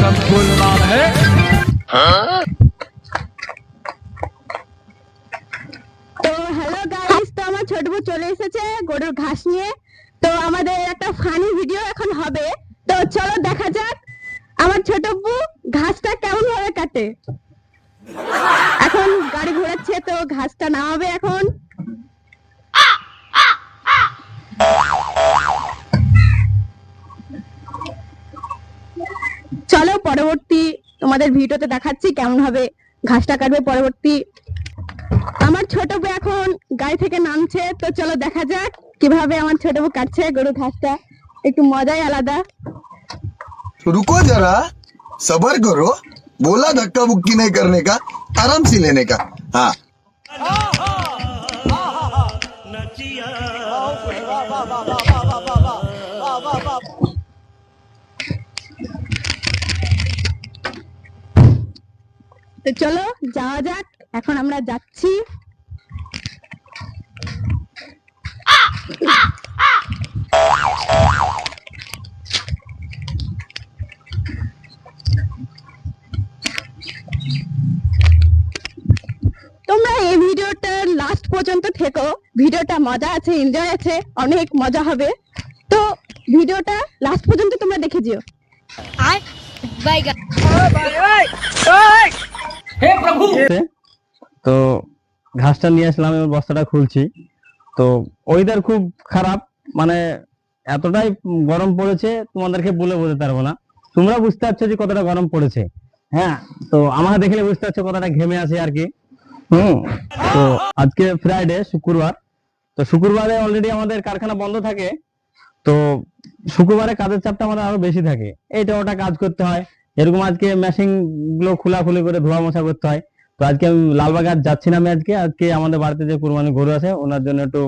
संकुल नाम है। তো হ্যালো গাইস, তো আমার ছোট বউ চলে এসেছে গরুর ঘাস নিয়ে। তো আমাদের একটা ফানি ভিডিও এখন হবে, তো চলো দেখা যাক আমার ছোট বউ ঘাসটা কেমন ভাবে কাটে। এখন গাড়ি ঘোরাচ্ছে, তো ঘাসটা নামাবে এখন। চলো পরবর্তী তোমাদের ভিডিওতে দেখাচ্ছি কেমন ভাবে ঘাসটা কাটবে পরবর্তী। আমার ছোট বউ এখন গাড়ি থেকে নামছে, তো চলো দেখা যাক কিভাবে আমার ছোট বউ কাটছে গরু ঘাসটা। একটু মজাই আলাদা। रुको जरा, सबर करो। बोला धक्का बुक्की नहीं करने का, आराम से लेने का। हाँ তো চলো যাওয়া যাক, এখন আমরা যাচ্ছি। তোমরা এই ভিডিওটা লাস্ট পর্যন্ত থেকো, ভিডিওটা মজা আছে, এনজয় আছে, অনেক মজা হবে। তো ভিডিওটা লাস্ট পর্যন্ত তোমরা দেখে যেও। তো ঘাসটা নিয়ে আসলাম, এবার বস্তাটা খুলছি। তো ওয়েদার খুব খারাপ, মানে এতটাই গরম পড়েছে তোমাদেরকে বলে বোঝাতে পারবো না। তোমরা বুঝতে পারছো যে কতটা গরম পড়েছে। হ্যাঁ, তো আমাকে দেখলে বুঝতে পারছো কতটা ঘেমে আছে আর কি। তো আজকে ফ্রাইডে, শুক্রবার। তো শুক্রবারে অলরেডি আমাদের কারখানা বন্ধ থাকে। তো শুক্রবারে কাজের চাপটা আমাদের আরো বেশি থাকে, এইটা ওটা কাজ করতে হয়। এরকম আজকে মেশিন গুলো খোলাখুলি করে ধোয়া মোছা করতে হয়। তো আজকে আমি লালবাগার যাচ্ছি না, আমি আজকে আমাদের বাড়িতে যে কুরবানি গরু আছে ওনার জন্য একটু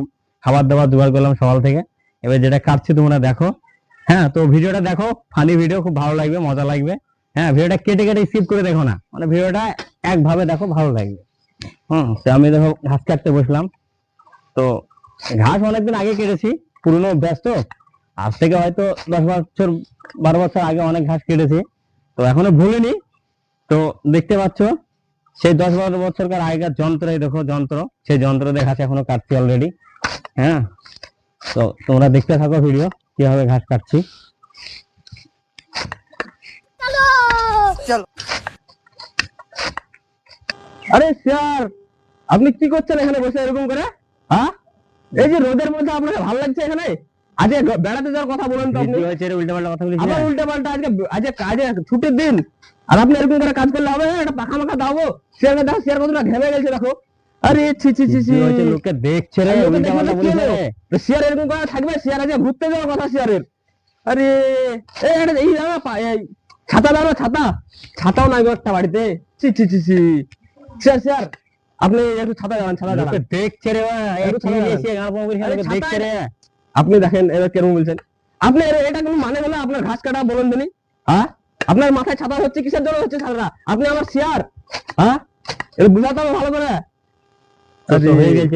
খাবার দাবার জোগাড় করলাম সকাল থেকে। এবার যেটা কাটছি তোমরা দেখো। হ্যাঁ, তো ভিডিওটা দেখো, ফানি ভিডিও, খুব ভালো লাগবে, মজা লাগবে। হ্যাঁ, ভিডিওটা কেটে কেটে স্কিপ করে দেখো না, মানে ভিডিওটা একভাবে দেখো, ভালো লাগবে। তো আমি দেখো ঘাস কাটতে বসলাম। তো ঘাস অনেকদিন আগে কেটেছি, পুরনো অভ্যাস তো। আজ থেকে হয়তো 10 বছর 12 বছর আগে অনেক ঘাস কেটেছি, তো এখনো ভুলিনি। তো দেখতে পাচ্ছ সেই 10-12 বছরকার আগেকার যন্ত্র, এই দেখো যন্ত্র, সেই যন্ত্র দিয়ে ঘাস এখনো কাটছি অলরেডি। হ্যাঁ, তো তোমরা দেখতে থাকো ভিডিও কিভাবে ঘাস কাটছি। আরে স্যার, আপনি কি করছেন এখানে বসে এরকম করে? হ্যাঁ, এই যে রোদের মধ্যে আপনাকে ভালো লাগছে এখানে? আজকে বেড়াতে যাওয়ার কথা বলেন তো আপনি। উল্টা পাল্টা কথা বলিস, আবার উল্টা পাল্টা। আজকে কাজে ছুটির দিন, আর আপনি এরকম করে কাজ করলে হবে? একটা পাখা মাখা দাও, শেয়ার দাও, শেয়ার কতটা ঘেমে গেছে দেখো। আরে ছি ছি ছি ছি, লোকে দেখছে রে, উল্টা পাল্টা বলিস। শেয়ার এরকম করে থাকবে? শেয়ার আজকে ঘুরতে যাওয়ার কথা শেয়ারের। আরে এই ছাতা দাও না, ছাতা, ছাতাও নাই একটা বাড়িতে। ছি ছি ছি ছি, শেয়ার আপনি একটু ছাতা জানান, ছাতা জানান। দেখছে রে, দেখছে রে। আপনি দেখেন এবার কেরকম বলছেন আপনি। এটা কোনো মানে হলো আপনার ঘাস কাটা? বলেন তো। হ্যাঁ, আপনার মাথায় ছাতা হচ্ছে কিসের জন্য হচ্ছে ছাতা? আপনি আমার শেয়ার। হ্যাঁ, এটা বুঝাতে হবে ভালো করে।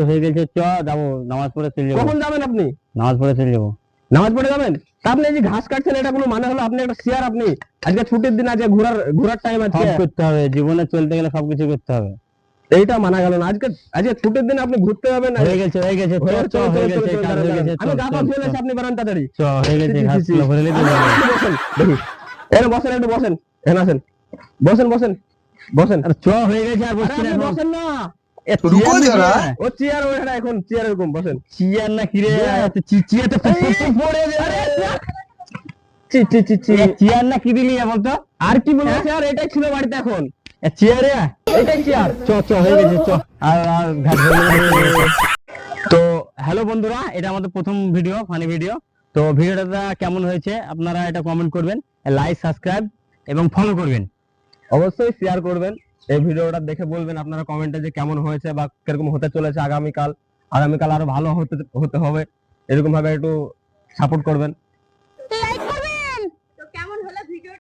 হয়ে গেছে, চ যাবো, নামাজ পড়ে চলে যাবো। কখন যাবেন আপনি? নামাজ পড়ে চলে যাবো। নামাজ পড়ে যাবেন? তা আপনি এই যে ঘাস কাটছেন, এটা কোনো মানে হলো? আপনি একটা শেয়ার, আপনি আজকে ছুটির দিন, আজকে ঘোরার টাইম আছে, সব করতে হবে, জীবনে চলতে গেলে সবকিছু করতে হবে। এইটা মানা গেল না। আজকে ছুটির দিন আপনি ঘুরতে যাবেন? হয়ে গেছে, হয়ে গেছে, আমি গা পা ধুয়ে এসে আপনি বেরান তাড়াতাড়ি। হয়ে গেছে, দেখি এখানে বসেন, একটু বসেন, এখানে আসেন, বসেন বসেন বসেন। আরে চ, হয়ে গেছে, আর বসেন না। रुको जरा, ও চেয়ার, ওখানে এখন চেয়ার এরকম বসেন। চেয়ার না কি রে, চেয়ারটা পড়ে যাবে। চেয়ার না কি দিলি বলতো? আর কি বলবো, চেয়ার এটাই ছিল বাড়িতে এখন। চেয়ারে এটাই চেয়ার। চ চ, হয়ে গেছে, চ। তো হ্যালো বন্ধুরা, এটা আমাদের প্রথম ভিডিও, ফানি ভিডিও। তো ভিডিওটা কেমন হয়েছে আপনারা এটা কমেন্ট করবেন, লাইক, সাবস্ক্রাইব এবং ফলো করবেন, অবশ্যই শেয়ার করবেন। এই ভিডিওটা দেখে বলবেন আপনারা কমেন্টে যে কেমন হয়েছে বা কিরকম হতে চলেছে আগামীকাল আরো ভালো হতে হবে। এরকম ভাবে একটু সাপোর্ট করবেন।